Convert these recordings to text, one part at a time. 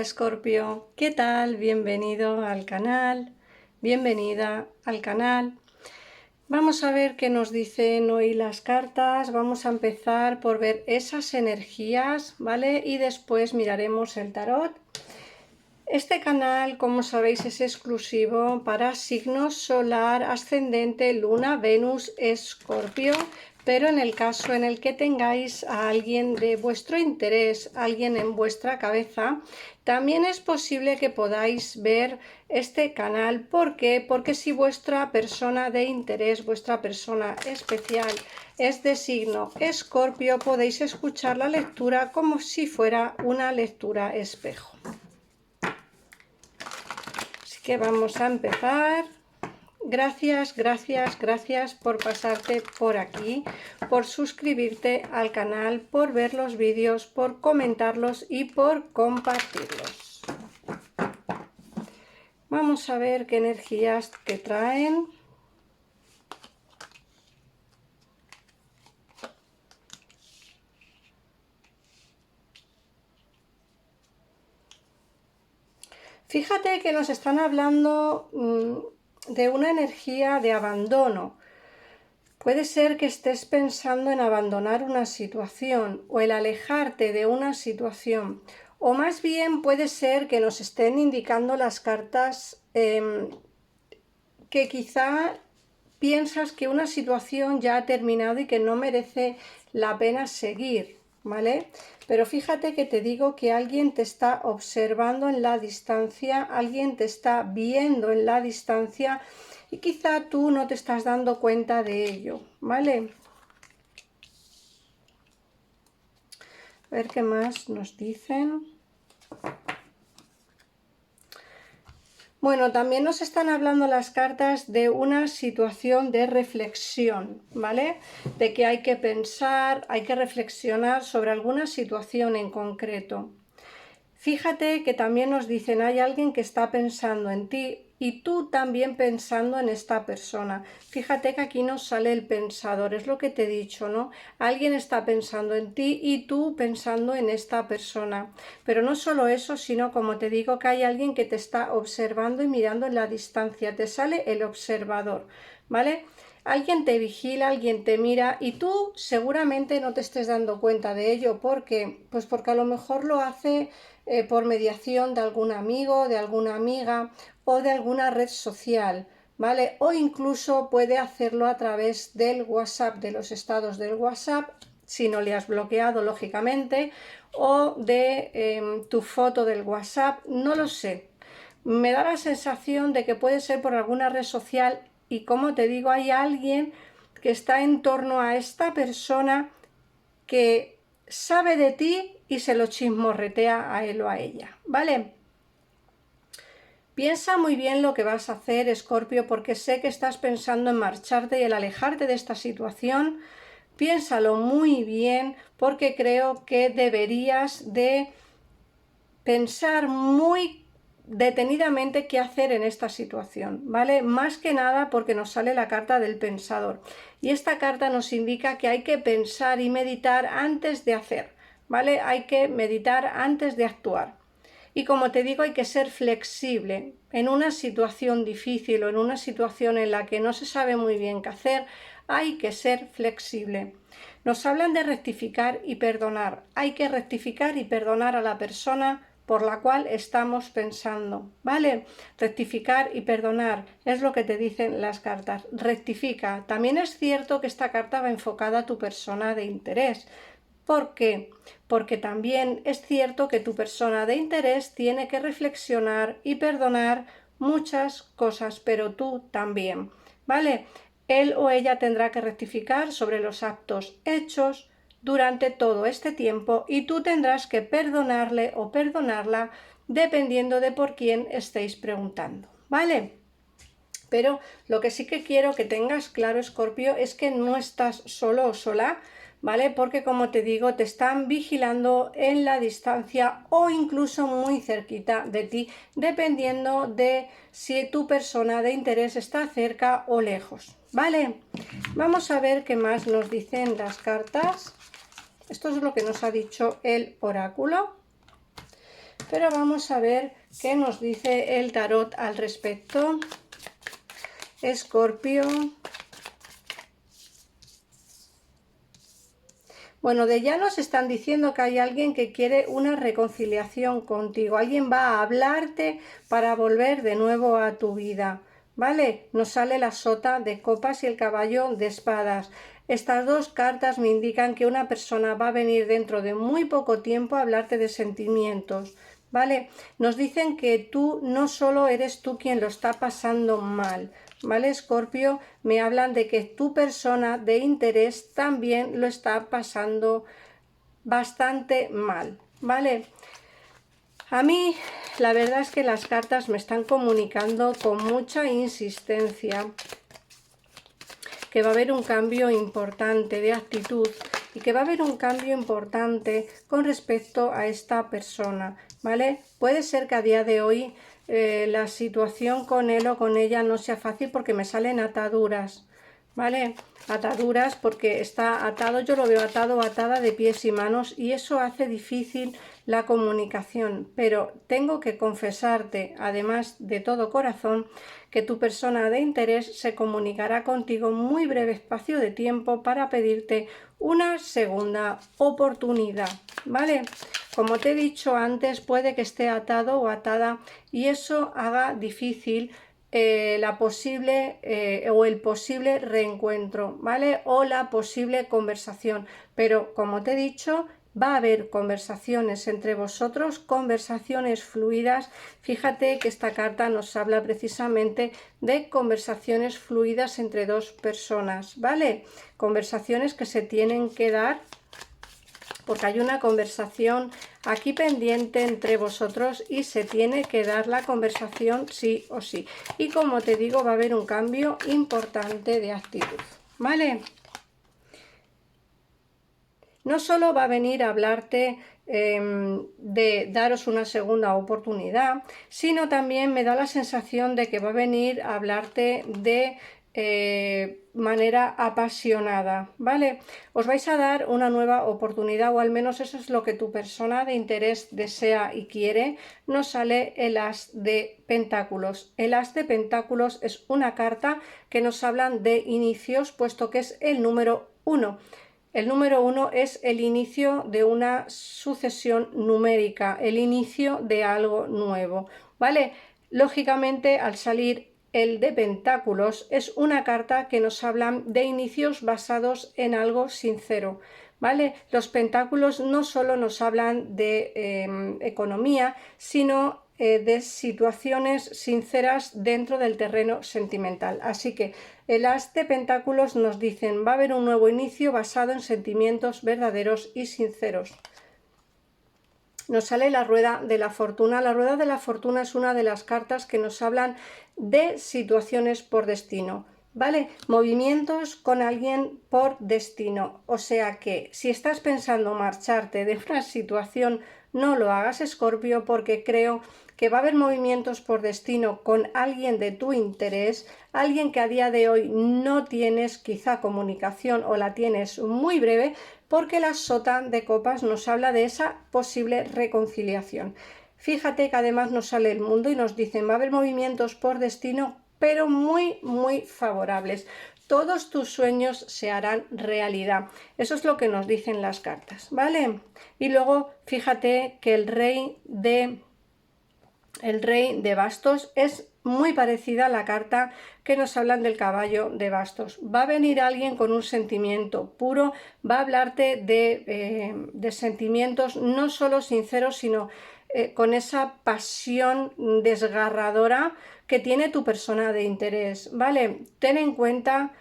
Escorpio, ¿qué tal? Bienvenido al canal, bienvenida al canal. Vamos a ver qué nos dicen hoy las cartas. Vamos a empezar por ver esas energías, ¿vale? Y después miraremos el tarot. Este canal, como sabéis, es exclusivo para signos solar, ascendente, luna, Venus, Escorpio. Pero en el caso en el que tengáis a alguien de vuestro interés, alguien en vuestra cabeza, también es posible que podáis ver este canal. ¿Por qué? Porque si vuestra persona de interés, vuestra persona especial es de signo Escorpio, podéis escuchar la lectura como si fuera una lectura espejo. Así que vamos a empezar. Gracias por pasarte por aquí, por suscribirte al canal, por ver los vídeos, por comentarlos y por compartirlos. Vamos a ver qué energías te traen. Fíjate que nos están hablando de una energía de abandono. Puede ser que estés pensando en abandonar una situación o el alejarte de una situación, o más bien puede ser que nos estén indicando las cartas que quizá piensas que una situación ya ha terminado y que no merece la pena seguir, ¿vale? Pero fíjate que te digo que alguien te está observando en la distancia, alguien te está viendo en la distancia y quizá tú no te estás dando cuenta de ello, ¿vale? A ver qué más nos dicen. Bueno, también nos están hablando las cartas de una situación de reflexión, ¿vale? De que hay que pensar, hay que reflexionar sobre alguna situación en concreto. Fíjate que también nos dicen, hay alguien que está pensando en ti y tú también pensando en esta persona. Fíjate que aquí nos sale el pensador, es lo que te he dicho, ¿no? Alguien está pensando en ti y tú pensando en esta persona. Pero no solo eso, sino como te digo, que hay alguien que te está observando y mirando en la distancia. Te sale el observador, ¿vale? Alguien te vigila, alguien te mira y tú seguramente no te estés dando cuenta de ello. ¿Por qué? Pues porque a lo mejor lo hace por mediación de algún amigo, de alguna amiga o de alguna red social, ¿vale? O incluso puede hacerlo a través del WhatsApp, de los estados del WhatsApp, si no le has bloqueado, lógicamente, o de tu foto del WhatsApp, no lo sé. Me da la sensación de que puede ser por alguna red social y, como te digo, hay alguien que está en torno a esta persona que sabe de ti y se lo chismorretea a él o a ella, ¿vale? Piensa muy bien lo que vas a hacer, Escorpio, porque sé que estás pensando en marcharte y el alejarte de esta situación. Piénsalo muy bien, porque creo que deberías de pensar muy detenidamente qué hacer en esta situación, ¿vale? Más que nada porque nos sale la carta del pensador y esta carta nos indica que hay que pensar y meditar antes de hacer, ¿vale? Hay que meditar antes de actuar. Y como te digo, hay que ser flexible. En una situación difícil o en una situación en la que no se sabe muy bien qué hacer, hay que ser flexible. Nos hablan de rectificar y perdonar. Hay que rectificar y perdonar a la persona por la cual estamos pensando, ¿vale? Rectificar y perdonar es lo que te dicen las cartas. Rectifica. También es cierto que esta carta va enfocada a tu persona de interés. ¿Por qué? Porque también es cierto que tu persona de interés tiene que reflexionar y perdonar muchas cosas, pero tú también, ¿vale? Él o ella tendrá que rectificar sobre los actos hechos durante todo este tiempo y tú tendrás que perdonarle o perdonarla dependiendo de por quién estéis preguntando, ¿vale? Pero lo que sí que quiero que tengas claro, Escorpio, es que no estás solo o sola, ¿vale? Porque, como te digo, te están vigilando en la distancia o incluso muy cerquita de ti, dependiendo de si tu persona de interés está cerca o lejos, ¿vale? Vamos a ver qué más nos dicen las cartas. Esto es lo que nos ha dicho el oráculo. pero vamos a ver qué nos dice el tarot al respecto. Escorpio. Bueno, de ya nos están diciendo que hay alguien que quiere una reconciliación contigo. Alguien va a hablarte para volver de nuevo a tu vida, ¿vale? Nos sale la sota de copas y el caballo de espadas. Estas dos cartas me indican que una persona va a venir dentro de muy poco tiempo a hablarte de sentimientos, ¿vale? Nos dicen que tú no solo eres tú quien lo está pasando mal, ¿vale, Escorpio? Me hablan de que tu persona de interés también lo está pasando bastante mal, ¿vale? A mí la verdad es que las cartas me están comunicando con mucha insistencia que va a haber un cambio importante de actitud y que va a haber un cambio importante con respecto a esta persona, ¿vale? Puede ser que a día de hoy la situación con él o con ella no sea fácil porque me salen ataduras, ¿vale? Ataduras porque está atado, yo lo veo atado o atada de pies y manos y eso hace difícil la comunicación, pero tengo que confesarte, además de todo corazón, que tu persona de interés se comunicará contigo en muy breve espacio de tiempo para pedirte una segunda oportunidad, ¿vale? Como te he dicho antes, puede que esté atado o atada y eso haga difícil la posible o el posible reencuentro, ¿vale? O la posible conversación. Pero como te he dicho, va a haber conversaciones entre vosotros, conversaciones fluidas. Fíjate que esta carta nos habla precisamente de conversaciones fluidas entre dos personas, ¿vale? Conversaciones que se tienen que dar porque hay una conversación aquí pendiente entre vosotros y se tiene que dar la conversación sí o sí. Y como te digo, va a haber un cambio importante de actitud, ¿vale? No solo va a venir a hablarte de daros una segunda oportunidad, sino también me da la sensación de que va a venir a hablarte de manera apasionada, ¿vale? Os vais a dar una nueva oportunidad, o al menos eso es lo que tu persona de interés desea y quiere. Nos sale el as de pentáculos. El as de pentáculos es una carta que nos hablan de inicios, puesto que es el número 1. El número 1 es el inicio de una sucesión numérica, el inicio de algo nuevo, ¿vale? Lógicamente, al salir el de pentáculos, es una carta que nos hablan de inicios basados en algo sincero, ¿vale? Los pentáculos no solo nos hablan de economía, sino de situaciones sinceras dentro del terreno sentimental. Así que el as de pentáculos nos dicen va a haber un nuevo inicio basado en sentimientos verdaderos y sinceros. Nos sale la rueda de la fortuna. La rueda de la fortuna es una de las cartas que nos hablan de situaciones por destino, ¿vale? Movimientos con alguien por destino. O sea que si estás pensando marcharte de una situación, no lo hagas, Escorpio, porque creo que va a haber movimientos por destino con alguien de tu interés, alguien que a día de hoy no tienes quizá comunicación o la tienes muy breve, porque la sota de copas nos habla de esa posible reconciliación. Fíjate que además nos sale el mundo y nos dicen va a haber movimientos por destino, pero muy favorables. Todos tus sueños se harán realidad. Eso es lo que nos dicen las cartas, ¿vale? Y luego fíjate que el rey de bastos es muy parecida a la carta que nos hablan del caballo de bastos. Va a venir alguien con un sentimiento puro, va a hablarte de sentimientos no solo sinceros, sino con esa pasión desgarradora que tiene tu persona de interés, ¿vale? Ten en cuenta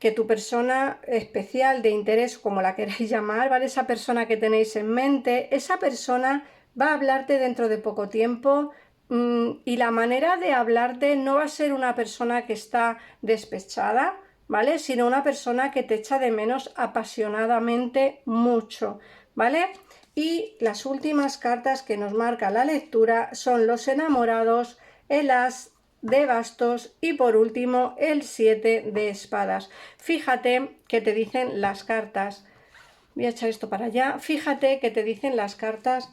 que tu persona especial de interés, como la queráis llamar, ¿vale? Esa persona que tenéis en mente, esa persona va a hablarte dentro de poco tiempo y la manera de hablarte no va a ser una persona que está despechada, ¿vale? Sino una persona que te echa de menos apasionadamente mucho, ¿vale? Y las últimas cartas que nos marca la lectura son los enamorados, el as de bastos y por último el 7 de espadas. Fíjate que te dicen las cartas, voy a echar esto para allá, fíjate que te dicen las cartas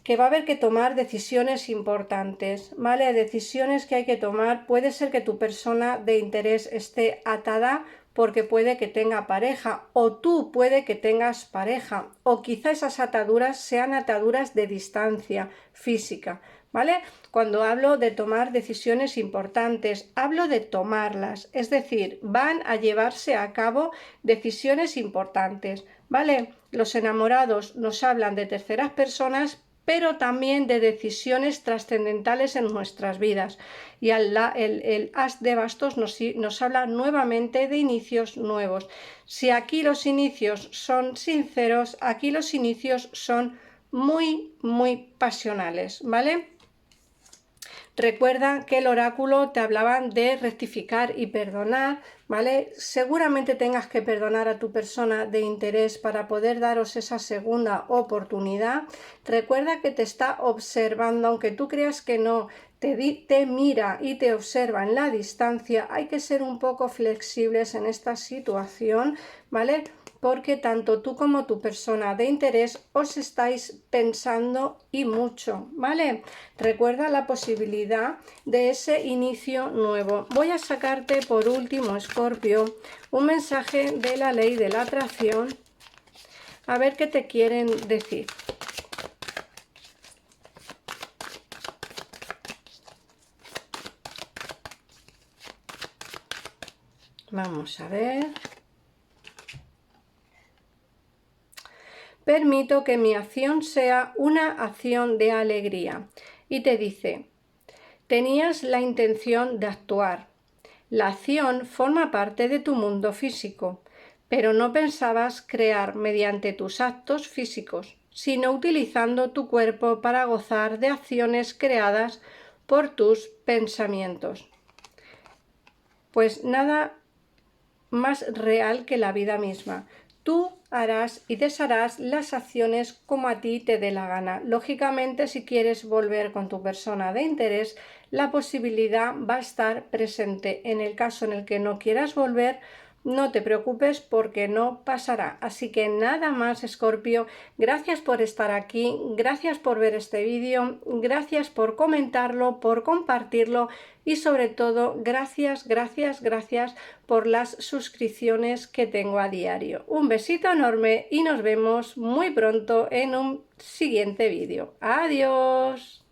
que va a haber que tomar decisiones importantes, ¿vale? Decisiones que hay que tomar. Puede ser que tu persona de interés esté atada porque puede que tenga pareja, o tú puede que tengas pareja, o quizá esas ataduras sean ataduras de distancia física, ¿vale? Cuando hablo de tomar decisiones importantes, hablo de tomarlas, es decir, van a llevarse a cabo decisiones importantes, ¿vale? Los enamorados nos hablan de terceras personas, pero también de decisiones trascendentales en nuestras vidas. Y el as de bastos nos habla nuevamente de inicios nuevos. Si aquí los inicios son sinceros, aquí los inicios son muy pasionales, ¿vale? Recuerda que el oráculo te hablaban de rectificar y perdonar, ¿vale? Seguramente tengas que perdonar a tu persona de interés para poder daros esa segunda oportunidad. Recuerda que te está observando, aunque tú creas que no, te mira y te observa en la distancia. Hay que ser un poco flexibles en esta situación, ¿vale? Porque tanto tú como tu persona de interés os estáis pensando y mucho, ¿vale? Recuerda la posibilidad de ese inicio nuevo. Voy a sacarte por último, Escorpio, un mensaje de la ley de la atracción, a ver qué te quieren decir. Vamos a ver. Permito que mi acción sea una acción de alegría. Y te dice, tenías la intención de actuar. La acción forma parte de tu mundo físico, pero no pensabas crear mediante tus actos físicos, sino utilizando tu cuerpo para gozar de acciones creadas por tus pensamientos. Pues nada más real que la vida misma. Tú harás y desharás las acciones como a ti te dé la gana. Lógicamente, si quieres volver con tu persona de interés, la posibilidad va a estar presente. En el caso en el que no quieras volver, no te preocupes porque no pasará. Así que nada más, Escorpio. Gracias por estar aquí, gracias por ver este vídeo, gracias por comentarlo, por compartirlo y sobre todo gracias por las suscripciones que tengo a diario. Un besito enorme y nos vemos muy pronto en un siguiente vídeo. Adiós.